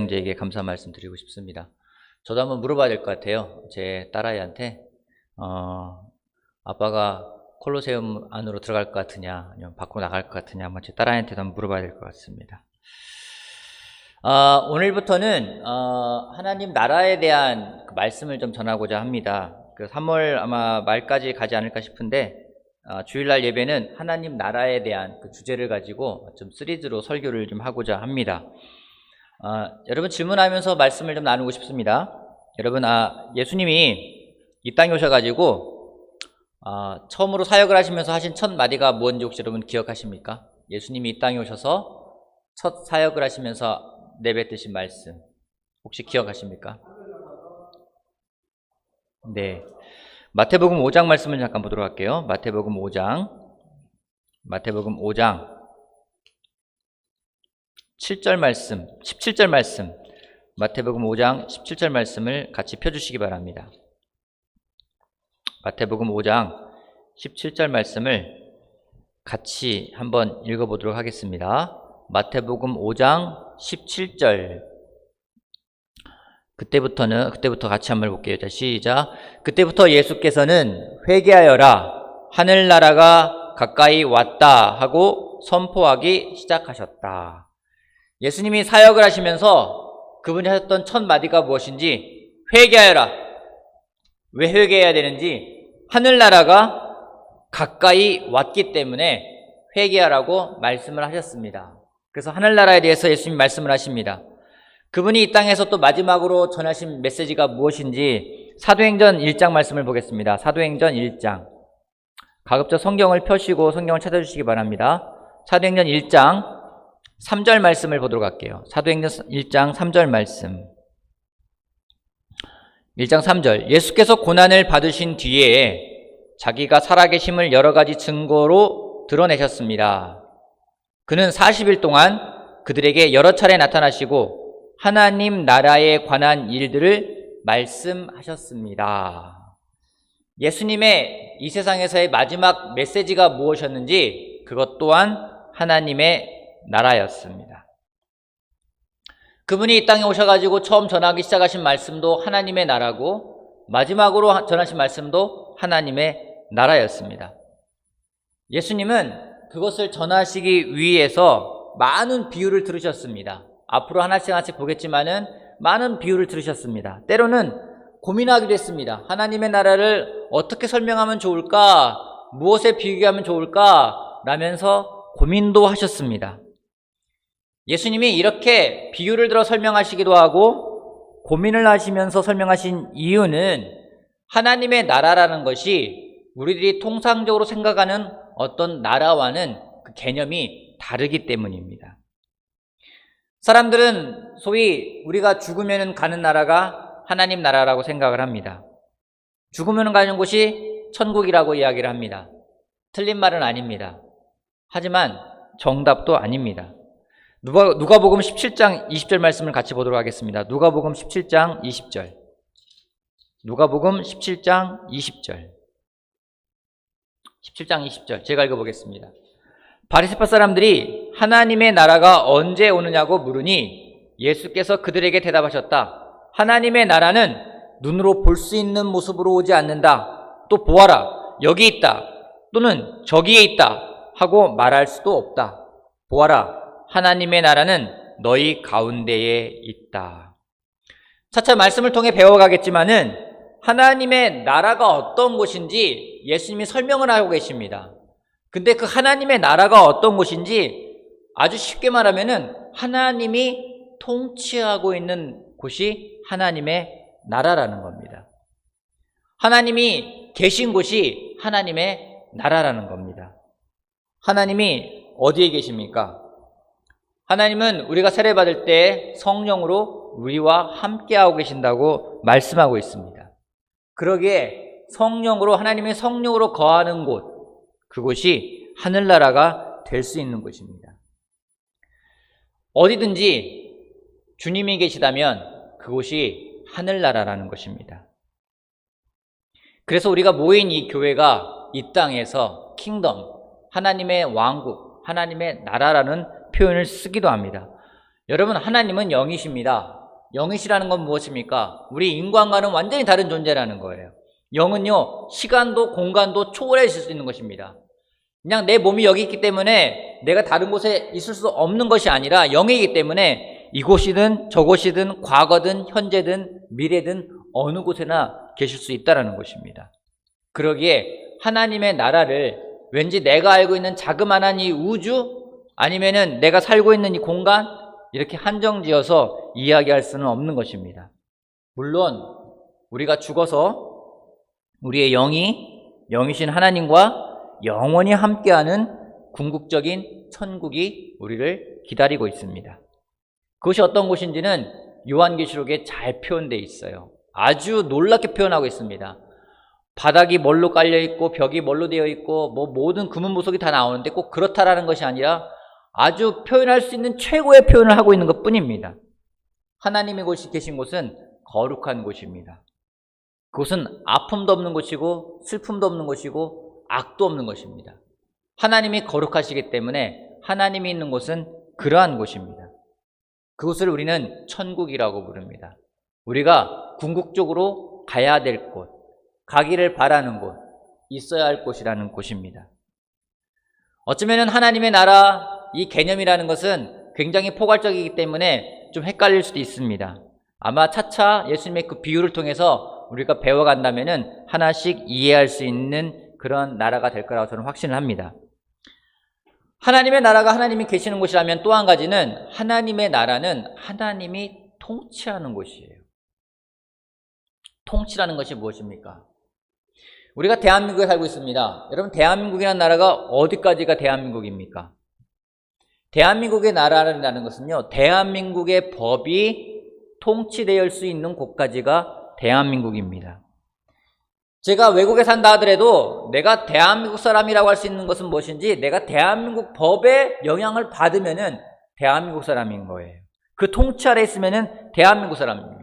형제에게 감사 말씀 드리고 싶습니다. 저도 한번 물어봐야 될 것 같아요. 제 딸아이한테 아빠가 콜로세움 안으로 들어갈 것 같으냐 아니면 밖으로 나갈 것 같으냐 한번 제 딸아이한테도 한번 물어봐야 될 것 같습니다. 오늘부터는 하나님 나라에 대한 그 말씀을 좀 전하고자 합니다. 그 3월 아마 말까지 가지 않을까 싶은데 주일날 예배는 하나님 나라에 대한 그 주제를 가지고 좀 시리즈로 설교를 좀 하고자 합니다. 여러분 질문하면서 말씀을 좀 나누고 싶습니다. 여러분 예수님이 이 땅에 오셔가지고 처음으로 사역을 하시면서 하신 첫 마디가 무엇인지 혹시 여러분 기억하십니까? 예수님이 이 땅에 오셔서 첫 사역을 하시면서 내뱉으신 말씀 혹시 기억하십니까? 네, 마태복음 5장 말씀을 잠깐 보도록 할게요. 마태복음 5장 7절 말씀, 17절 말씀, 마태복음 5장 17절 말씀을 같이 펴주시기 바랍니다. 마태복음 5장 17절 말씀을 같이 한번 읽어보도록 하겠습니다. 마태복음 5장 17절. 그때부터 같이 한번 볼게요. 자, 시작. 그때부터 예수께서는 회개하여라, 하늘나라가 가까이 왔다 하고 선포하기 시작하셨다. 예수님이 사역을 하시면서 그분이 하셨던 첫 마디가 무엇인지 회개하여라. 왜 회개해야 되는지 하늘나라가 가까이 왔기 때문에 회개하라고 말씀을 하셨습니다. 그래서 하늘나라에 대해서 예수님이 말씀을 하십니다. 그분이 이 땅에서 또 마지막으로 전하신 메시지가 무엇인지 사도행전 1장 말씀을 보겠습니다. 사도행전 1장. 가급적 성경을 펴시고 성경을 찾아주시기 바랍니다. 사도행전 1장 3절 말씀을 보도록 할게요. 사도행전 1장 3절 말씀. 1장 3절. 예수께서 고난을 받으신 뒤에 자기가 살아계심을 여러 가지 증거로 드러내셨습니다. 그는 40일 동안 그들에게 여러 차례 나타나시고 하나님 나라에 관한 일들을 말씀하셨습니다. 예수님의 이 세상에서의 마지막 메시지가 무엇이었는지 그것 또한 하나님의 나라였습니다. 그분이 이 땅에 오셔가지고 처음 전하기 시작하신 말씀도 하나님의 나라고 마지막으로 전하신 말씀도 하나님의 나라였습니다. 예수님은 그것을 전하시기 위해서 많은 비유를 들으셨습니다. 앞으로 하나씩 보겠지만은 많은 비유를 들으셨습니다. 때로는 고민하기도 했습니다. 하나님의 나라를 어떻게 설명하면 좋을까? 무엇에 비유하면 좋을까? 라면서 고민도 하셨습니다. 예수님이 이렇게 비유를 들어 설명하시기도 하고 고민을 하시면서 설명하신 이유는 하나님의 나라라는 것이 우리들이 통상적으로 생각하는 어떤 나라와는 그 개념이 다르기 때문입니다. 사람들은 소위 우리가 죽으면 가는 나라가 하나님 나라라고 생각을 합니다. 죽으면 가는 곳이 천국이라고 이야기를 합니다. 틀린 말은 아닙니다. 하지만 정답도 아닙니다. 누가복음 17장 20절 말씀을 같이 보도록 하겠습니다. 누가복음 17장 20절. 누가복음 17장 20절. 17장 20절. 제가 읽어보겠습니다. 바리새파 사람들이 하나님의 나라가 언제 오느냐고 물으니 예수께서 그들에게 대답하셨다. 하나님의 나라는 눈으로 볼 수 있는 모습으로 오지 않는다. 또 보아라, 여기 있다. 또는 저기에 있다. 하고 말할 수도 없다. 보아라, 하나님의 나라는 너희 가운데에 있다. 차차 말씀을 통해 배워가겠지만은 하나님의 나라가 어떤 곳인지 예수님이 설명을 하고 계십니다. 근데 그 하나님의 나라가 어떤 곳인지 아주 쉽게 말하면은 하나님이 통치하고 있는 곳이 하나님의 나라라는 겁니다. 하나님이 계신 곳이 하나님의 나라라는 겁니다. 하나님이 어디에 계십니까? 하나님은 우리가 세례받을 때 성령으로 우리와 함께하고 계신다고 말씀하고 있습니다. 그러기에 성령으로 하나님의 성령으로 거하는 곳, 그곳이 하늘나라가 될 수 있는 곳입니다. 어디든지 주님이 계시다면 그곳이 하늘나라라는 것입니다. 그래서 우리가 모인 이 교회가 이 땅에서 킹덤, 하나님의 왕국, 하나님의 나라라는 표현을 쓰기도 합니다. 여러분, 하나님은 영이십니다. 영이시라는 건 무엇입니까? 우리 인간과는 완전히 다른 존재라는 거예요. 영은요, 시간도 공간도 초월해질 수 있는 것입니다. 그냥 내 몸이 여기 있기 때문에 내가 다른 곳에 있을 수 없는 것이 아니라 영이기 때문에 이곳이든 저곳이든 과거든 현재든 미래든 어느 곳에나 계실 수 있다는 것입니다. 그러기에 하나님의 나라를 왠지 내가 알고 있는 자그마한 이 우주 아니면은 내가 살고 있는 이 공간 이렇게 한정지어서 이야기할 수는 없는 것입니다. 물론 우리가 죽어서 우리의 영이신 하나님과 영원히 함께하는 궁극적인 천국이 우리를 기다리고 있습니다. 그것이 어떤 곳인지는 요한계시록에 잘 표현되어 있어요. 아주 놀랍게 표현하고 있습니다. 바닥이 뭘로 깔려 있고 벽이 뭘로 되어 있고 모든 금은 보석이 다 나오는데 꼭 그렇다라는 것이 아니라 아주 표현할 수 있는 최고의 표현을 하고 있는 것뿐입니다. 하나님의 곳이 계신 곳은 거룩한 곳입니다. 그곳은 아픔도 없는 곳이고 슬픔도 없는 곳이고 악도 없는 것입니다. 하나님이 거룩하시기 때문에 하나님이 있는 곳은 그러한 곳입니다. 그곳을 우리는 천국이라고 부릅니다. 우리가 궁극적으로 가야 될 곳, 가기를 바라는 곳, 있어야 할 곳이라는 곳입니다. 어쩌면 하나님의 나라 이 개념이라는 것은 굉장히 포괄적이기 때문에 좀 헷갈릴 수도 있습니다. 아마 차차 예수님의 그 비유를 통해서 우리가 배워간다면 하나씩 이해할 수 있는 그런 나라가 될 거라고 저는 확신을 합니다. 하나님의 나라가 하나님이 계시는 곳이라면 또 한 가지는 하나님의 나라는 하나님이 통치하는 곳이에요. 통치라는 것이 무엇입니까? 우리가 대한민국에 살고 있습니다. 여러분, 대한민국이라는 나라가 어디까지가 대한민국입니까? 대한민국의 나라라는 것은요, 대한민국의 법이 통치될 수 있는 곳까지가 대한민국입니다. 제가 외국에 산다 하더라도 내가 대한민국 사람이라고 할 수 있는 것은 무엇인지 내가 대한민국 법의 영향을 받으면은 대한민국 사람인 거예요. 그 통치 아래 있으면은 대한민국 사람입니다.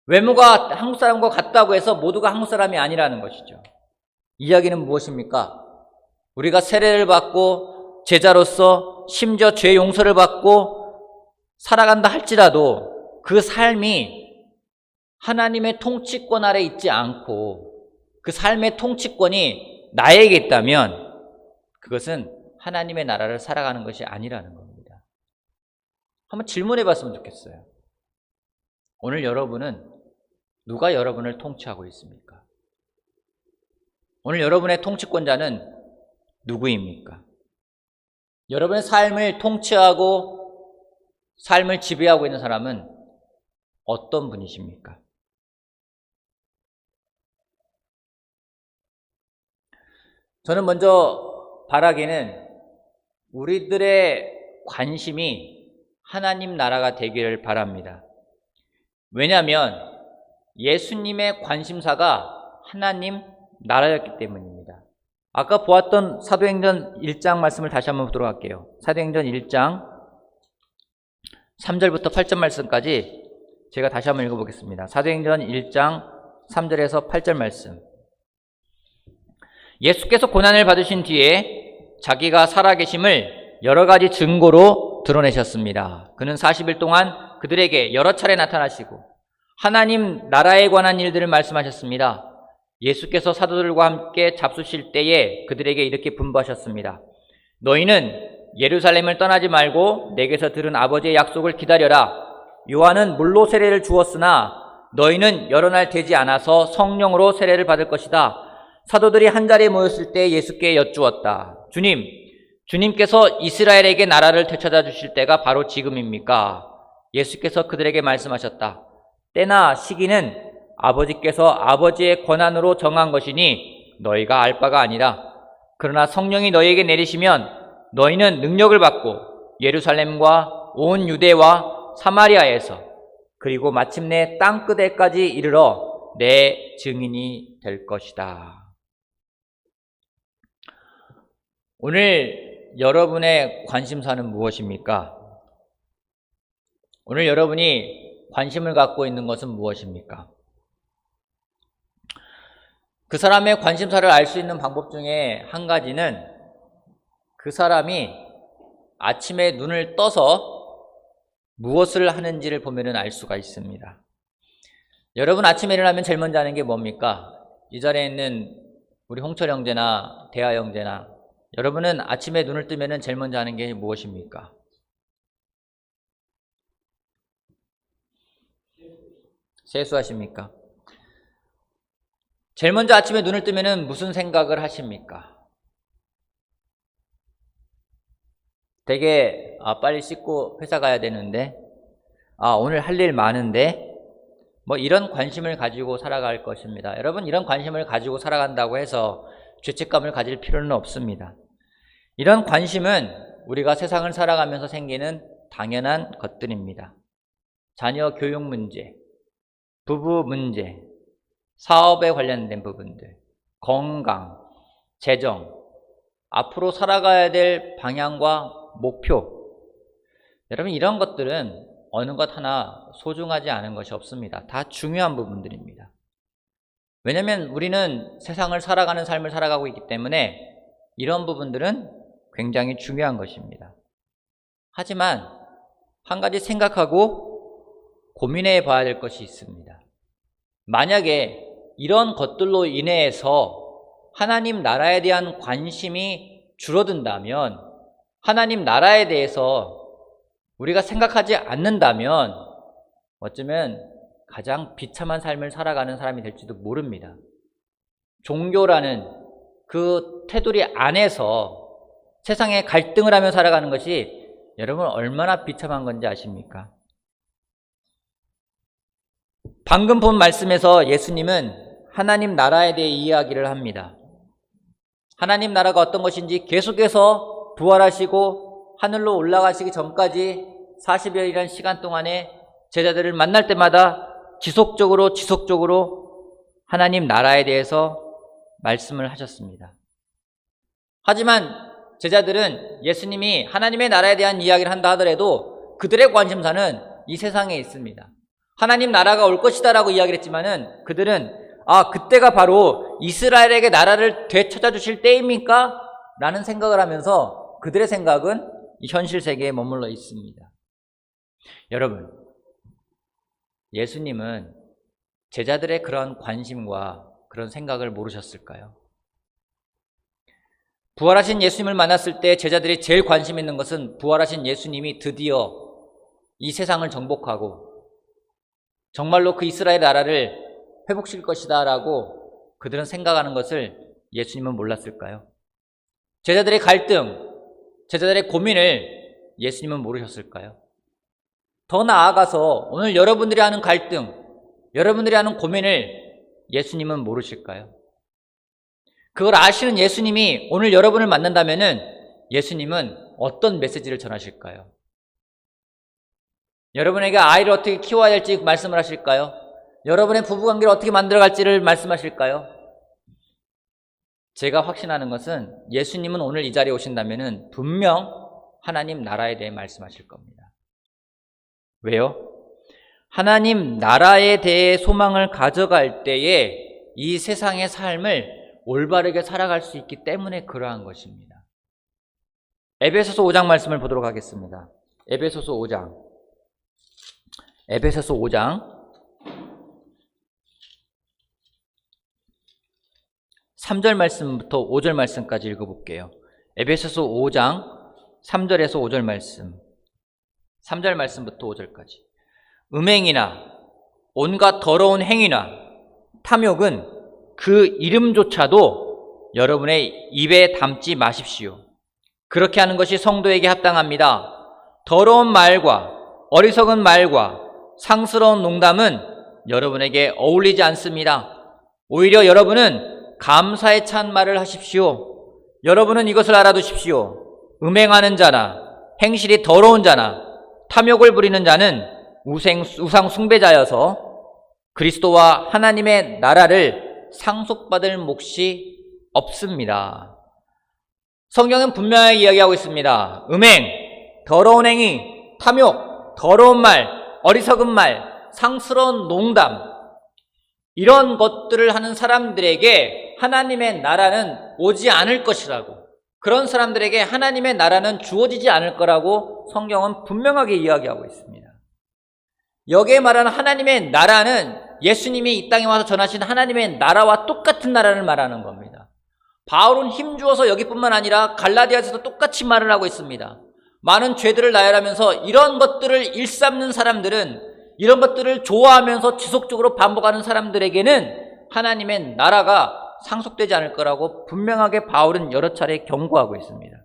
외모가 한국 사람과 같다고 해서 모두가 한국 사람이 아니라는 것이죠. 이야기는 무엇입니까? 우리가 세례를 받고 제자로서 심지어 죄 용서를 받고 살아간다 할지라도 그 삶이 하나님의 통치권 아래 있지 않고 그 삶의 통치권이 나에게 있다면 그것은 하나님의 나라를 살아가는 것이 아니라는 겁니다. 한번 질문해 봤으면 좋겠어요. 오늘 여러분은 누가 여러분을 통치하고 있습니까? 오늘 여러분의 통치권자는 누구입니까? 여러분의 삶을 통치하고 삶을 지배하고 있는 사람은 어떤 분이십니까? 저는 먼저 바라기는 우리들의 관심이 하나님 나라가 되기를 바랍니다. 왜냐하면 예수님의 관심사가 하나님 나라였기 때문입니다. 아까 보았던 사도행전 1장 말씀을 다시 한번 보도록 할게요. 사도행전 1장 3절부터 8절 말씀까지 제가 다시 한번 읽어보겠습니다. 사도행전 1장 3절에서 8절 말씀. 예수께서 고난을 받으신 뒤에 자기가 살아계심을 여러 가지 증거로 드러내셨습니다. 그는 40일 동안 그들에게 여러 차례 나타나시고 하나님 나라에 관한 일들을 말씀하셨습니다. 예수께서 사도들과 함께 잡수실 때에 그들에게 이렇게 분부하셨습니다. 너희는 예루살렘을 떠나지 말고 내게서 들은 아버지의 약속을 기다려라. 요한은 물로 세례를 주었으나 너희는 여러 날 되지 않아서 성령으로 세례를 받을 것이다. 사도들이 한자리에 모였을 때 예수께 여쭈었다. 주님께서 이스라엘에게 나라를 되찾아 주실 때가 바로 지금입니까? 예수께서 그들에게 말씀하셨다. 때나 시기는 아버지께서 아버지의 권한으로 정한 것이니 너희가 알 바가 아니라 그러나 성령이 너희에게 내리시면 너희는 능력을 받고 예루살렘과 온 유대와 사마리아에서 그리고 마침내 땅끝에까지 이르러 내 증인이 될 것이다. 오늘 여러분의 관심사는 무엇입니까? 오늘 여러분이 관심을 갖고 있는 것은 무엇입니까? 그 사람의 관심사를 알 수 있는 방법 중에 한 가지는 그 사람이 아침에 눈을 떠서 무엇을 하는지를 보면 알 수가 있습니다. 여러분 아침에 일어나면 제일 먼저 하는 게 뭡니까? 이 자리에 있는 우리 홍철 형제나 대하 형제나 여러분은 아침에 눈을 뜨면 제일 먼저 하는 게 무엇입니까? 세수하십니까? 제일 먼저 아침에 눈을 뜨면 무슨 생각을 하십니까? 되게 빨리 씻고 회사 가야 되는데 오늘 할 일 많은데 뭐 이런 관심을 가지고 살아갈 것입니다. 여러분 이런 관심을 가지고 살아간다고 해서 죄책감을 가질 필요는 없습니다. 이런 관심은 우리가 세상을 살아가면서 생기는 당연한 것들입니다. 자녀 교육 문제, 부부 문제, 사업에 관련된 부분들, 건강, 재정, 앞으로 살아가야 될 방향과 목표. 여러분 이런 것들은 어느 것 하나 소중하지 않은 것이 없습니다. 다 중요한 부분들입니다. 왜냐하면 우리는 세상을 살아가는 삶을 살아가고 있기 때문에 이런 부분들은 굉장히 중요한 것입니다. 하지만 한 가지 생각하고 고민해 봐야 될 것이 있습니다. 만약에 이런 것들로 인해서 하나님 나라에 대한 관심이 줄어든다면, 하나님 나라에 대해서 우리가 생각하지 않는다면 어쩌면 가장 비참한 삶을 살아가는 사람이 될지도 모릅니다. 종교라는 그 테두리 안에서 세상에 갈등을 하며 살아가는 것이 여러분 얼마나 비참한 건지 아십니까? 방금 본 말씀에서 예수님은 하나님 나라에 대해 이야기를 합니다. 하나님 나라가 어떤 것인지 계속해서 부활하시고 하늘로 올라가시기 전까지 40여일이라는 시간 동안에 제자들을 만날 때마다 지속적으로 하나님 나라에 대해서 말씀을 하셨습니다. 하지만 제자들은 예수님이 하나님의 나라에 대한 이야기를 한다 하더라도 그들의 관심사는 이 세상에 있습니다. 하나님 나라가 올 것이다 라고 이야기를 했지만은 그들은 그때가 바로 이스라엘에게 나라를 되찾아 주실 때입니까? 라는 생각을 하면서 그들의 생각은 이 현실 세계에 머물러 있습니다. 여러분, 예수님은 제자들의 그런 관심과 그런 생각을 모르셨을까요? 부활하신 예수님을 만났을 때 제자들이 제일 관심 있는 것은 부활하신 예수님이 드디어 이 세상을 정복하고 정말로 그 이스라엘 나라를 회복시킬 것이다 라고 그들은 생각하는 것을 예수님은 몰랐을까요? 제자들의 갈등, 제자들의 고민을 예수님은 모르셨을까요? 더 나아가서 오늘 여러분들이 하는 갈등, 여러분들이 하는 고민을 예수님은 모르실까요? 그걸 아시는 예수님이 오늘 여러분을 만난다면은 예수님은 어떤 메시지를 전하실까요? 여러분에게 아이를 어떻게 키워야 될지 말씀을 하실까요? 여러분의 부부관계를 어떻게 만들어갈지를 말씀하실까요? 제가 확신하는 것은 예수님은 오늘 이 자리에 오신다면은 분명 하나님 나라에 대해 말씀하실 겁니다. 왜요? 하나님 나라에 대해 소망을 가져갈 때에 이 세상의 삶을 올바르게 살아갈 수 있기 때문에 그러한 것입니다. 에베소서 5장 말씀을 보도록 하겠습니다. 에베소서 5장 3절 말씀부터 5절 말씀까지 읽어볼게요. 에베소서 5장 3절에서 5절 말씀, 3절 말씀부터 5절까지. 음행이나 온갖 더러운 행위나 탐욕은 그 이름조차도 여러분의 입에 담지 마십시오. 그렇게 하는 것이 성도에게 합당합니다. 더러운 말과 어리석은 말과 상스러운 농담은 여러분에게 어울리지 않습니다. 오히려 여러분은 감사에 찬 말을 하십시오. 여러분은 이것을 알아두십시오. 음행하는 자나 행실이 더러운 자나 탐욕을 부리는 자는 우상 숭배자여서 그리스도와 하나님의 나라를 상속받을 몫이 없습니다. 성경은 분명하게 이야기하고 있습니다. 음행, 더러운 행위, 탐욕, 더러운 말, 어리석은 말, 상스러운 농담, 이런 것들을 하는 사람들에게 하나님의 나라는 오지 않을 것이라고, 그런 사람들에게 하나님의 나라는 주어지지 않을 거라고 성경은 분명하게 이야기하고 있습니다. 여기에 말하는 하나님의 나라는 예수님이 이 땅에 와서 전하신 하나님의 나라와 똑같은 나라를 말하는 겁니다. 바울은 힘주어서 여기뿐만 아니라 갈라디아서도 똑같이 말을 하고 있습니다. 많은 죄들을 나열하면서 이런 것들을 일삼는 사람들은, 이런 것들을 좋아하면서 지속적으로 반복하는 사람들에게는 하나님의 나라가 상속되지 않을 거라고 분명하게 바울은 여러 차례 경고하고 있습니다.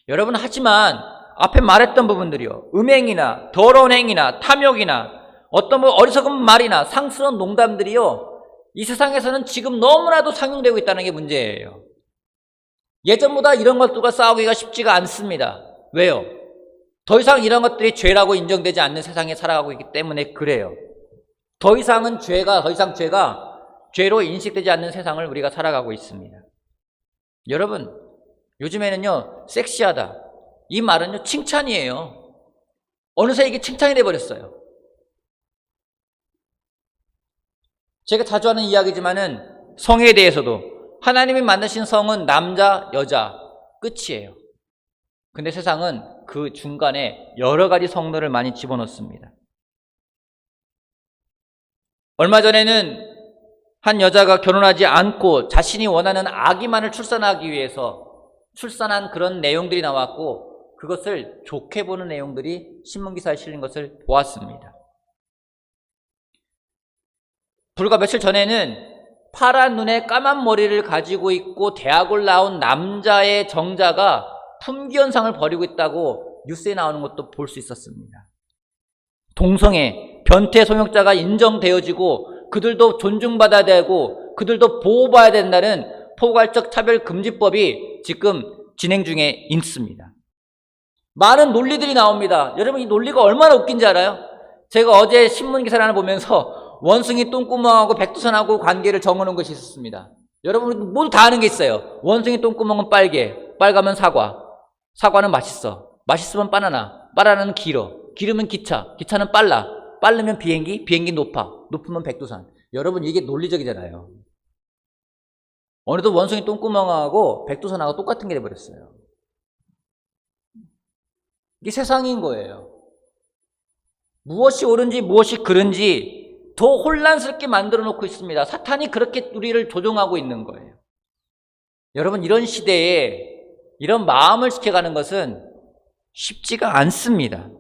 여러분, 하지만 앞에 말했던 부분들이요, 음행이나 더러운 행위나 탐욕이나 어떤 어리석은 말이나 상스러운 농담들이요, 이 세상에서는 지금 너무나도 상용되고 있다는 게 문제예요. 예전보다 이런 것들과 싸우기가 쉽지가 않습니다. 왜요? 더 이상 이런 것들이 죄라고 인정되지 않는 세상에 살아가고 있기 때문에 그래요. 더 이상 죄가 죄로 인식되지 않는 세상을 우리가 살아가고 있습니다. 여러분, 요즘에는요, 섹시하다, 이 말은요, 칭찬이에요. 어느새 이게 칭찬이 돼버렸어요. 제가 자주 하는 이야기지만은 성에 대해서도 하나님이 만드신 성은 남자, 여자 끝이에요. 근데 세상은 그 중간에 여러 가지 성들을 많이 집어넣습니다. 얼마 전에는 한 여자가 결혼하지 않고 자신이 원하는 아기만을 출산하기 위해서 출산한 그런 내용들이 나왔고, 그것을 좋게 보는 내용들이 신문기사에 실린 것을 보았습니다. 불과 며칠 전에는 파란 눈에 까만 머리를 가지고 있고 대학을 나온 남자의 정자가 품귀현상을 벌이고 있다고 뉴스에 나오는 것도 볼 수 있었습니다. 동성애, 변태 성역자가 인정되어지고 그들도 존중받아야 되고 그들도 보호받아야 된다는 포괄적 차별금지법이 지금 진행 중에 있습니다. 많은 논리들이 나옵니다. 여러분, 이 논리가 얼마나 웃긴지 알아요? 제가 어제 신문기사를 하나 보면서 원숭이 똥구멍하고 백두산하고 관계를 정하는 것이 있었습니다. 여러분 모두 다 아는 게 있어요. 원숭이 똥구멍은 빨가면 사과, 사과는 맛있어, 맛있으면 바나나, 바나나는 길으면 기차, 기차는 빠르면 비행기 높으면 백두산. 여러분, 이게 논리적이잖아요. 어느덧 원숭이 똥구멍하고 백두산하고 똑같은 게 돼버렸어요. 이게 세상인 거예요. 무엇이 옳은지 무엇이 그른지 더 혼란스럽게 만들어 놓고 있습니다. 사탄이 그렇게 우리를 조종하고 있는 거예요. 여러분, 이런 시대에 이런 마음을 지켜가는 것은 쉽지가 않습니다.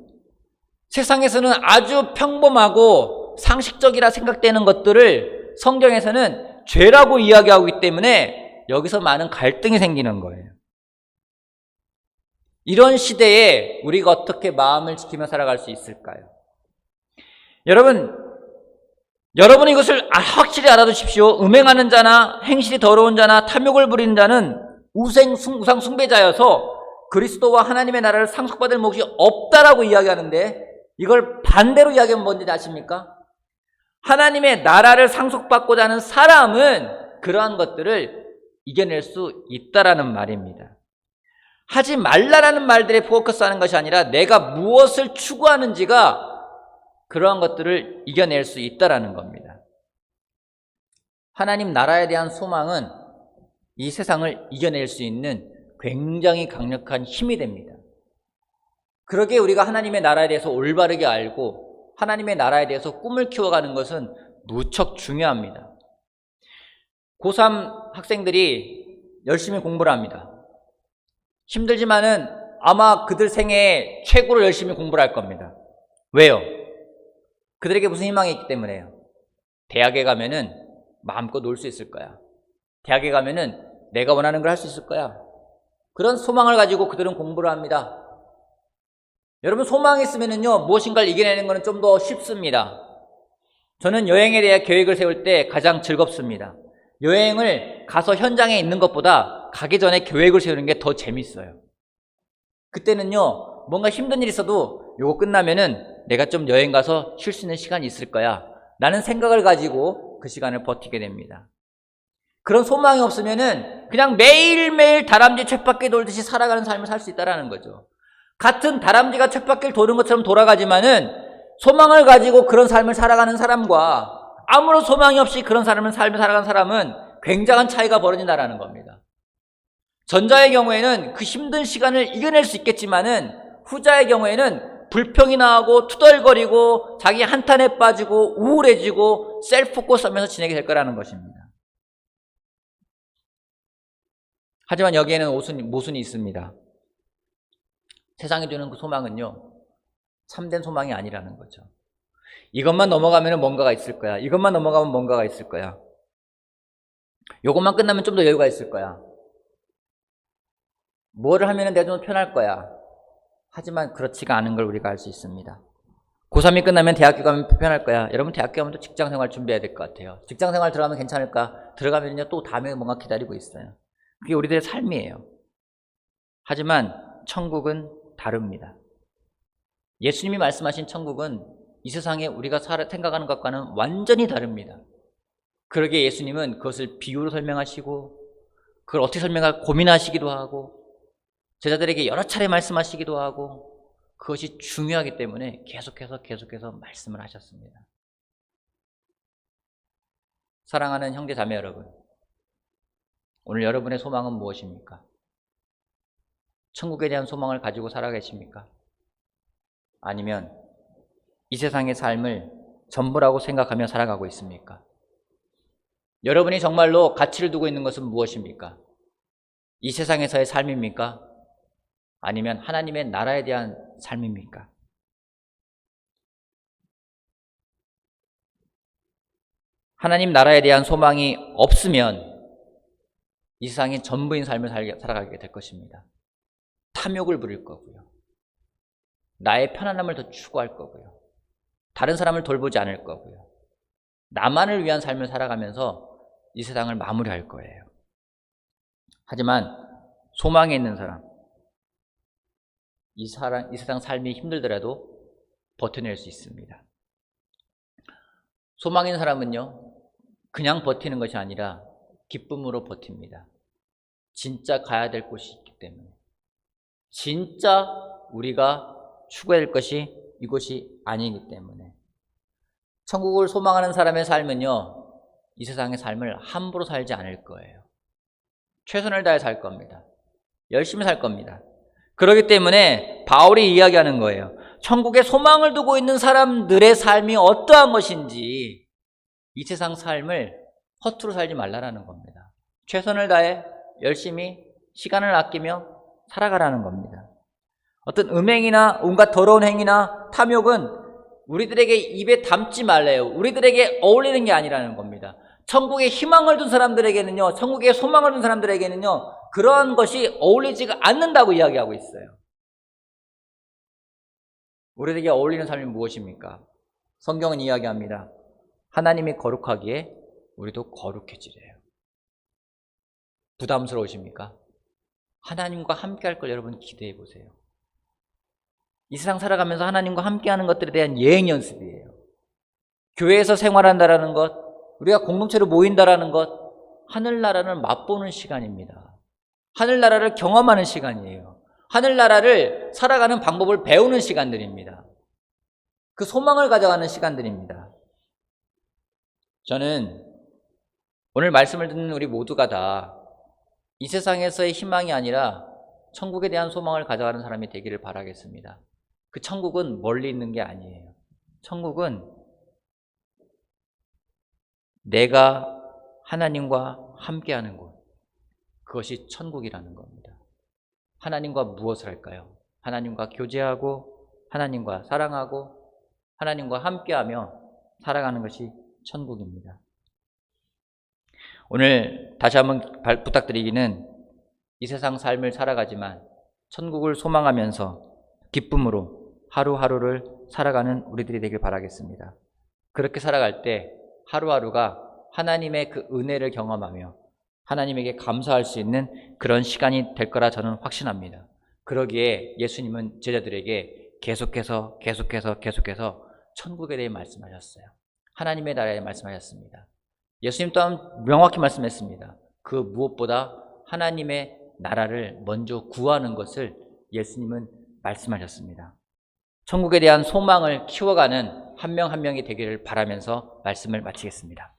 세상에서는 아주 평범하고 상식적이라 생각되는 것들을 성경에서는 죄라고 이야기하고 있기 때문에 여기서 많은 갈등이 생기는 거예요. 이런 시대에 우리가 어떻게 마음을 지키며 살아갈 수 있을까요? 여러분 이것을 확실히 알아두십시오. 음행하는 자나 행실이 더러운 자나 탐욕을 부리는 자는 우상 숭배자여서 그리스도와 하나님의 나라를 상속받을 몫이 없다라고 이야기하는데, 이걸 반대로 이야기하면 뭔지 아십니까? 하나님의 나라를 상속받고자 하는 사람은 그러한 것들을 이겨낼 수 있다라는 말입니다. 하지 말라라는 말들에 포커스하는 것이 아니라 내가 무엇을 추구하는지가 그러한 것들을 이겨낼 수 있다라는 겁니다. 하나님 나라에 대한 소망은 이 세상을 이겨낼 수 있는 굉장히 강력한 힘이 됩니다. 그러기에 우리가 하나님의 나라에 대해서 올바르게 알고 하나님의 나라에 대해서 꿈을 키워가는 것은 무척 중요합니다. 고3 학생들이 열심히 공부를 합니다. 힘들지만은 아마 그들 생애에 최고로 열심히 공부를 할 겁니다. 왜요? 그들에게 무슨 희망이 있기 때문에요. 대학에 가면은 마음껏 놀 수 있을 거야. 대학에 가면은 내가 원하는 걸 할 수 있을 거야. 그런 소망을 가지고 그들은 공부를 합니다. 여러분, 소망이 있으면은요, 무엇인가를 이겨내는 것은 좀 더 쉽습니다. 저는 여행에 대해 계획을 세울 때 가장 즐겁습니다. 여행을 가서 현장에 있는 것보다 가기 전에 계획을 세우는 게 더 재밌어요. 그때는요, 뭔가 힘든 일이 있어도 요거 끝나면은 내가 좀 여행 가서 쉴 수 있는 시간이 있을 거야 라는 생각을 가지고 그 시간을 버티게 됩니다. 그런 소망이 없으면은 그냥 매일매일 다람쥐 쳇바퀴 돌듯이 살아가는 삶을 살 수 있다는 거죠. 같은 다람쥐가 쳇바퀴를 도는 것처럼 돌아가지만은 소망을 가지고 그런 삶을 살아가는 사람과 아무런 소망이 없이 그런 삶을 살아가는 사람은 굉장한 차이가 벌어진다는 겁니다. 전자의 경우에는 그 힘든 시간을 이겨낼 수 있겠지만은 후자의 경우에는 불평이 나고 투덜거리고 자기 한탄에 빠지고 우울해지고 셀프 포커스하면서 지내게 될 거라는 것입니다. 하지만 여기에는 모순이 있습니다. 세상이 주는 그 소망은요, 참된 소망이 아니라는 거죠. 이것만 넘어가면 뭔가가 있을 거야. 이것만 넘어가면 뭔가가 있을 거야. 이것만 끝나면 좀 더 여유가 있을 거야. 뭐를 하면 내가 좀 편할 거야. 하지만 그렇지가 않은 걸 우리가 알 수 있습니다. 고3이 끝나면 대학교 가면 편할 거야. 여러분 대학교 가면 또 직장생활 준비해야 될 것 같아요. 직장생활 들어가면 괜찮을까? 들어가면요 또 다음에 뭔가 기다리고 있어요. 그게 우리들의 삶이에요. 하지만 천국은 다릅니다. 예수님이 말씀하신 천국은 이 세상에 우리가 생각하는 것과는 완전히 다릅니다. 그러기에 예수님은 그것을 비유로 설명하시고 그걸 어떻게 설명할까 고민하시기도 하고 제자들에게 여러 차례 말씀하시기도 하고 그것이 중요하기 때문에 계속해서 말씀을 하셨습니다. 사랑하는 형제 자매 여러분, 오늘 여러분의 소망은 무엇입니까? 천국에 대한 소망을 가지고 살아계십니까? 아니면 이 세상의 삶을 전부라고 생각하며 살아가고 있습니까? 여러분이 정말로 가치를 두고 있는 것은 무엇입니까? 이 세상에서의 삶입니까? 아니면 하나님의 나라에 대한 삶입니까? 하나님 나라에 대한 소망이 없으면 이 세상이 전부인 삶을 살아가게 될 것입니다. 탐욕을 부릴 거고요. 나의 편안함을 더 추구할 거고요. 다른 사람을 돌보지 않을 거고요. 나만을 위한 삶을 살아가면서 이 세상을 마무리할 거예요. 하지만 소망이 있는 사람, 이 세상 삶이 힘들더라도 버텨낼 수 있습니다. 소망 있는 사람은요, 그냥 버티는 것이 아니라 기쁨으로 버팁니다. 진짜 가야 될 곳이 있기 때문에. 진짜 우리가 추구해야 될 것이 이곳이 아니기 때문에. 천국을 소망하는 사람의 삶은요, 이 세상의 삶을 함부로 살지 않을 거예요. 최선을 다해 살 겁니다. 열심히 살 겁니다. 그렇기 때문에 바울이 이야기하는 거예요. 천국에 소망을 두고 있는 사람들의 삶이 어떠한 것인지 이 세상 삶을 허투루 살지 말라라는 겁니다. 최선을 다해 열심히 시간을 아끼며 살아가라는 겁니다. 어떤 음행이나 온갖 더러운 행위나 탐욕은 우리들에게 입에 담지 말래요. 우리들에게 어울리는 게 아니라는 겁니다. 천국에 희망을 둔 사람들에게는요, 천국에 소망을 둔 사람들에게는요, 그러한 것이 어울리지가 않는다고 이야기하고 있어요. 우리에게 어울리는 삶이 무엇입니까? 성경은 이야기합니다. 하나님이 거룩하기에 우리도 거룩해지래요. 부담스러우십니까? 하나님과 함께 할 걸 여러분 기대해 보세요. 이 세상 살아가면서 하나님과 함께하는 것들에 대한 예행 연습이에요. 교회에서 생활한다라는 것, 우리가 공동체로 모인다라는 것, 하늘나라를 맛보는 시간입니다. 하늘나라를 경험하는 시간이에요. 하늘나라를 살아가는 방법을 배우는 시간들입니다. 그 소망을 가져가는 시간들입니다. 저는 오늘 말씀을 듣는 우리 모두가 다 이 세상에서의 희망이 아니라 천국에 대한 소망을 가져가는 사람이 되기를 바라겠습니다. 그 천국은 멀리 있는 게 아니에요. 천국은 내가 하나님과 함께하는 곳, 그것이 천국이라는 겁니다. 하나님과 무엇을 할까요? 하나님과 교제하고 하나님과 사랑하고 하나님과 함께하며 살아가는 것이 천국입니다. 오늘 다시 한번 부탁드리기는 이 세상 삶을 살아가지만 천국을 소망하면서 기쁨으로 하루하루를 살아가는 우리들이 되길 바라겠습니다. 그렇게 살아갈 때 하루하루가 하나님의 그 은혜를 경험하며 하나님에게 감사할 수 있는 그런 시간이 될 거라 저는 확신합니다. 그러기에 예수님은 제자들에게 계속해서 천국에 대해 말씀하셨어요. 하나님의 나라에 말씀하셨습니다. 예수님 또한 명확히 말씀했습니다. 그 무엇보다 하나님의 나라를 먼저 구하는 것을 예수님은 말씀하셨습니다. 천국에 대한 소망을 키워가는 한 명 한 명이 되기를 바라면서 말씀을 마치겠습니다.